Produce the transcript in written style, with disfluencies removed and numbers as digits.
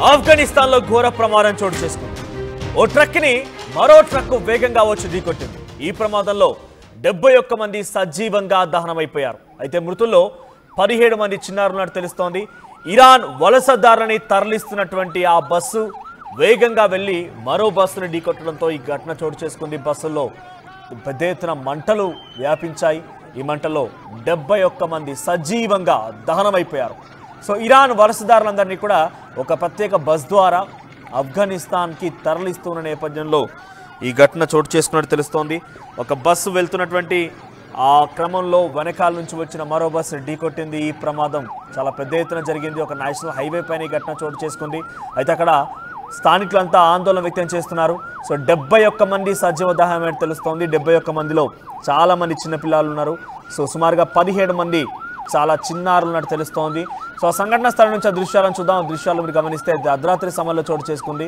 ఆఫ్ఘనిస్తాన్లో ఘోర ప్రమాదం చోటు చేసుకుంది. ఓ ట్రక్ని మరో ట్రక్ వేగంగా వచ్చి ఢీకొట్టింది. ఈ ప్రమాదంలో 71 మంది సజీవంగా దహనమైపోయారు. అయితే మృతుల్లో 17 మంది చిన్నారున్నట్టు తెలుస్తోంది. ఇరాన్ వలసదారులని తరలిస్తున్నటువంటి ఆ బస్సు వేగంగా వెళ్లి మరో బస్సును ఢీకొట్టడంతో ఈ ఘటన చోటు చేసుకుంది. బస్సుల్లో పెద్ద ఎత్తున మంటలు వ్యాపించాయి. ఈ మంటల్లో 71 మంది సజీవంగా దహనమైపోయారు. సో ఇరాన్ వలసదారులందరినీ కూడా ఒక ప్రత్యేక బస్ ద్వారా ఆఫ్ఘనిస్తాన్కి తరలిస్తున్న నేపథ్యంలో ఈ ఘటన చోటు చేసుకున్నట్టు తెలుస్తోంది. ఒక బస్సు వెళ్తున్నటువంటి ఆ క్రమంలో వెనకాల నుంచి వచ్చిన మరో బస్సు ఢీకొట్టింది. ఈ ప్రమాదం చాలా పెద్ద ఎత్తున జరిగింది. ఒక నేషనల్ హైవే పైన ఈ ఘటన చోటు చేసుకుంది. అయితే అక్కడ స్థానికులంతా ఆందోళన వ్యక్తం చేస్తున్నారు. సో 71 మంది సజీవ దహనమైనట్టు తెలుస్తోంది. 71 మందిలో చాలామంది చిన్నపిల్లలు ఉన్నారు. సో సుమారుగా 17 మంది చాలా చిన్నారులు ఉన్నట్టు తెలుస్తోంది. సో ఆ సంఘటన స్థలం నుంచి ఆ దృశ్యాలను చూద్దాం. దృశ్యాలు మీరు గమనిస్తే అర్ధరాత్రి సమయంలో చోటు చేసుకుంది.